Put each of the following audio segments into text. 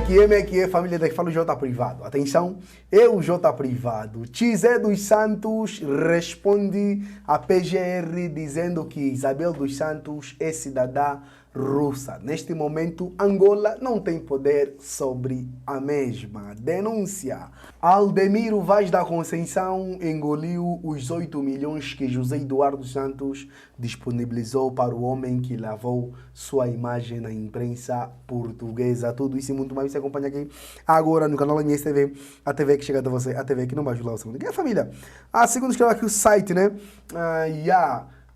que é, família, daqui fala o J Privado. Atenção, eu, J Privado. Tizé dos Santos responde à PGR dizendo que Isabel dos Santos é cidadã russa. Neste momento, Angola não tem poder sobre a mesma. Denúncia. Aldemiro Vaz da Conceição engoliu os 8 milhões que José Eduardo Santos disponibilizou para o homem que lavou sua imagem na imprensa portuguesa. Tudo isso e muito mais você acompanha aqui agora no canal MSTV, a TV que chega até você, a TV que não vai ajudar o segundo. E a família? Segundo escreveu aqui o site, né?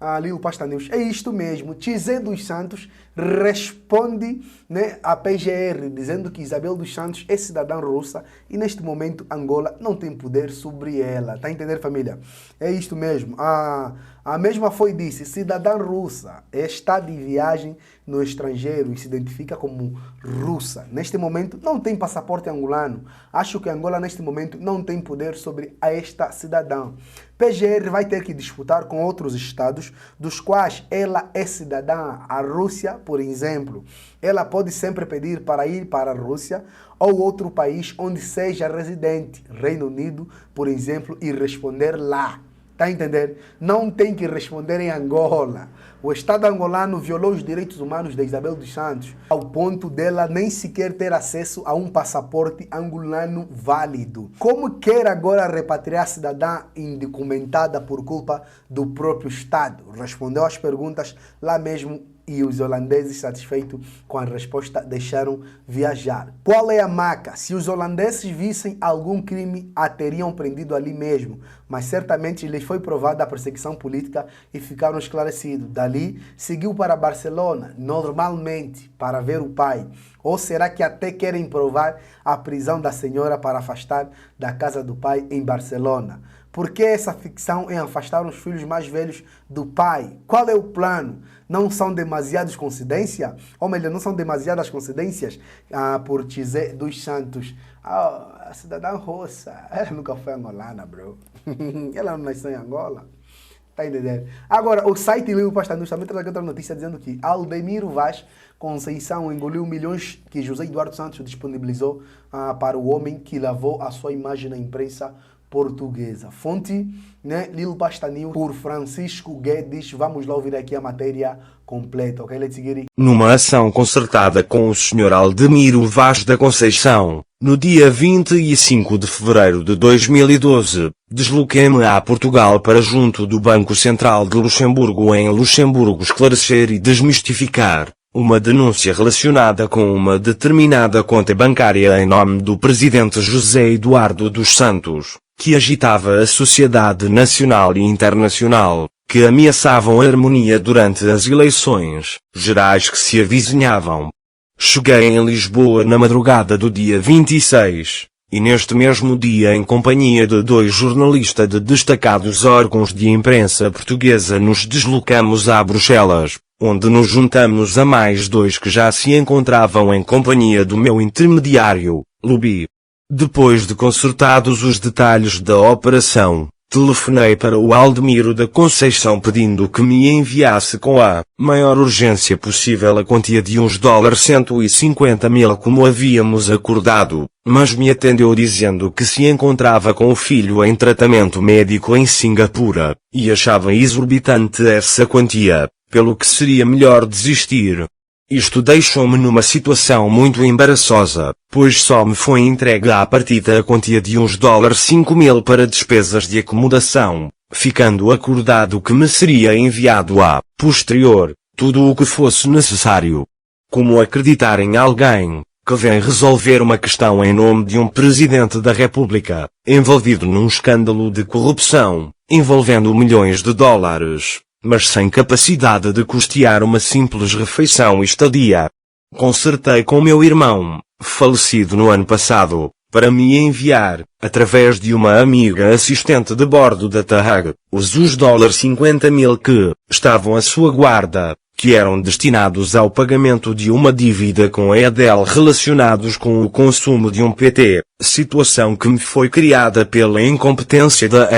Ali o Pasta News. É isto mesmo. Tizé dos Santos responde, né, à PGR dizendo que Isabel dos Santos é cidadã russa e neste momento Angola não tem poder sobre ela. Tá a entender, família? É isto mesmo. A mesma foi disse, cidadã russa está de viagem no estrangeiro e se identifica como russa. Neste momento não tem passaporte angolano. Acho que Angola neste momento não tem poder sobre esta cidadã. PGR vai ter que disputar com outros estados dos quais ela é cidadã. A Rússia, por exemplo, ela pode sempre pedir para ir para a Rússia ou outro país onde seja residente, Reino Unido, por exemplo, e responder lá. Tá a entender? Não tem que responder em Angola. O Estado angolano violou os direitos humanos de Isabel dos Santos ao ponto dela nem sequer ter acesso a um passaporte angolano válido. Como quer agora repatriar cidadã indocumentada por culpa do próprio Estado? Respondeu às perguntas lá mesmo e os holandeses, satisfeitos com a resposta, deixaram viajar. Qual é a maca? Se os holandeses vissem algum crime, a teriam prendido ali mesmo, mas certamente lhes foi provada a perseguição política e ficaram esclarecidos. Dali, seguiu para Barcelona, normalmente, para ver o pai. Ou será que até querem provar a prisão da senhora para afastar da casa do pai em Barcelona? Por que essa ficção em afastar os filhos mais velhos do pai? Qual é o plano? Não são demasiadas coincidências? Ou melhor, não são demasiadas coincidências por Tizé dos Santos? A cidadã russa, ela nunca foi angolana, bro. Ela não nasceu em Angola. Tá entendendo? Agora, o site Livro Pasta News também traz aqui outra notícia dizendo que Aldemiro Vaz Conceição engoliu milhões que José Eduardo Santos disponibilizou para o homem que lavou a sua imagem na imprensa portuguesa. Fonte, né, Lil Pasta News por Francisco Guedes. Vamos lá ouvir aqui a matéria completa, ok? Let's get it. Numa ação concertada com o Sr. Aldemiro Vaz da Conceição, no dia 25 de fevereiro de 2012, desloquei-me a Portugal para junto do Banco Central de Luxemburgo em Luxemburgo esclarecer e desmistificar uma denúncia relacionada com uma determinada conta bancária em nome do presidente José Eduardo dos Santos, que agitava a sociedade nacional e internacional, que ameaçavam a harmonia durante as eleições gerais que se avizinhavam. Cheguei em Lisboa na madrugada do dia 26, e neste mesmo dia em companhia de 2 jornalistas de destacados órgãos de imprensa portuguesa nos deslocamos a Bruxelas, onde nos juntamos a mais 2 que já se encontravam em companhia do meu intermediário, Lubi. Depois de consertados os detalhes da operação, telefonei para o Aldemiro da Conceição pedindo que me enviasse com a maior urgência possível a quantia de uns $150.000 como havíamos acordado, mas me atendeu dizendo que se encontrava com o filho em tratamento médico em Singapura, e achava exorbitante essa quantia, pelo que seria melhor desistir. Isto deixou-me numa situação muito embaraçosa, pois só me foi entregue à partida a quantia de uns $5.000 para despesas de acomodação, ficando acordado que me seria enviado a posterior tudo o que fosse necessário. Como acreditar em alguém que vem resolver uma questão em nome de um presidente da República, envolvido num escândalo de corrupção, envolvendo milhões de dólares, mas sem capacidade de custear uma simples refeição e estadia? Concertei com meu irmão, falecido no ano passado, para me enviar, através de uma amiga assistente de bordo da TAG, os $50.000 que estavam à sua guarda, que eram destinados ao pagamento de uma dívida com a EDEL relacionados com o consumo de um PT, situação que me foi criada pela incompetência da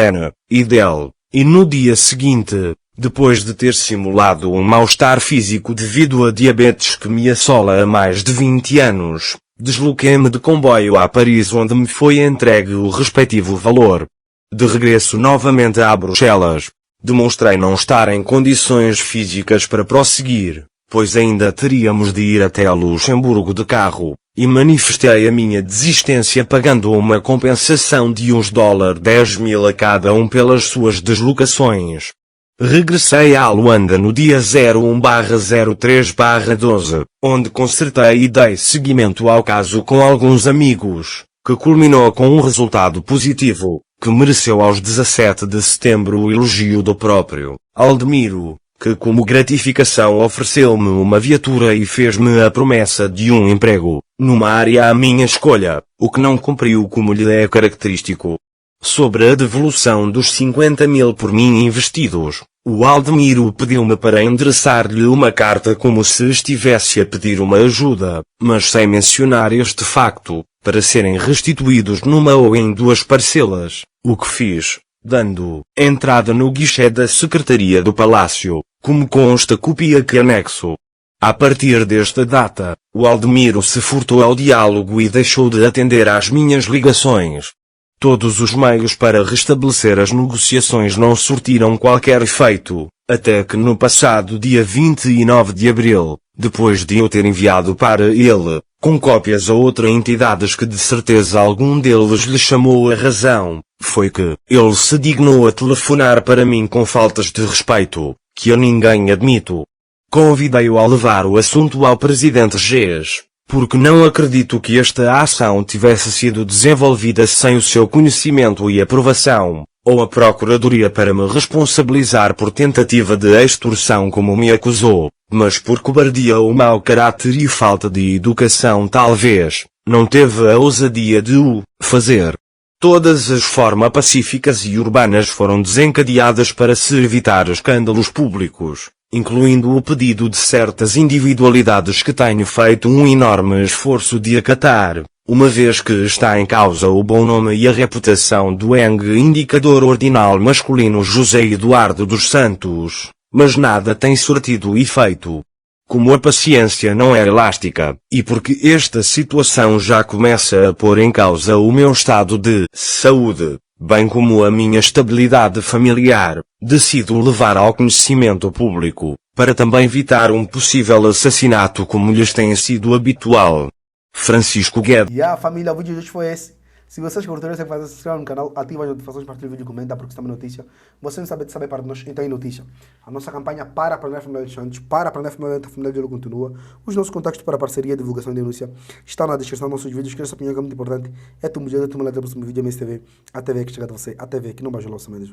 EDEL, e no dia seguinte, depois de ter simulado um mal-estar físico devido a diabetes que me assola há mais de 20 anos, desloquei-me de comboio a Paris, onde me foi entregue o respectivo valor. De regresso novamente a Bruxelas, demonstrei não estar em condições físicas para prosseguir, pois ainda teríamos de ir até Luxemburgo de carro, e manifestei a minha desistência pagando uma compensação de uns $10.000 a cada um pelas suas deslocações. Regressei à Luanda no dia 01/03/12, onde consertei e dei seguimento ao caso com alguns amigos, que culminou com um resultado positivo, que mereceu aos 17 de setembro o elogio do próprio Aldemiro, que como gratificação ofereceu-me uma viatura e fez-me a promessa de um emprego, numa área à minha escolha, o que não cumpriu como lhe é característico. Sobre a devolução dos 50.000 por mim investidos, o Aldemiro pediu-me para endereçar-lhe uma carta como se estivesse a pedir uma ajuda, mas sem mencionar este facto, para serem restituídos numa ou em duas parcelas, o que fiz, dando entrada no guichê da Secretaria do Palácio, como consta copia que anexo. A partir desta data, o Aldemiro se furtou ao diálogo e deixou de atender às minhas ligações. Todos os meios para restabelecer as negociações não surtiram qualquer efeito, até que no passado dia 29 de abril, depois de eu ter enviado para ele, com cópias a outras entidades que de certeza algum deles lhe chamou a razão, foi que ele se dignou a telefonar para mim com faltas de respeito, que eu ninguém admito. Convidei-o a levar o assunto ao presidente Ges, porque não acredito que esta ação tivesse sido desenvolvida sem o seu conhecimento e aprovação, ou a Procuradoria para me responsabilizar por tentativa de extorsão como me acusou, mas por cobardia ou mau caráter e falta de educação talvez, não teve a ousadia de o fazer. Todas as formas pacíficas e urbanas foram desencadeadas para se evitar escândalos públicos, incluindo o pedido de certas individualidades que tenho feito um enorme esforço de acatar, uma vez que está em causa o bom nome e a reputação do indicador ordinal masculino José Eduardo dos Santos, mas nada tem surtido efeito. Como a paciência não é elástica, e porque esta situação já começa a pôr em causa o meu estado de saúde, bem como a minha estabilidade familiar, decido levar ao conhecimento público, para também evitar um possível assassinato como lhes tem sido habitual. Francisco Guedes. E a família, o vídeo de hoje foi esse. Se vocês curtiram, você faz se inscrever no canal, ativa as notificações, partilha o vídeo, comenta, porque estamos notícia. Você não sabe de saber para nós, então é notícia. A nossa campanha para aprender a família de Santos, para aprender a família de Ouro continua. Os nossos contactos para parceria, divulgação e denúncia estão na descrição dos nossos vídeos. Que essa opinião é muito importante. É tu, museu, é tu, no próximo vídeo, MSTV. A TV que chega a você, a TV que não baixa o nosso medo.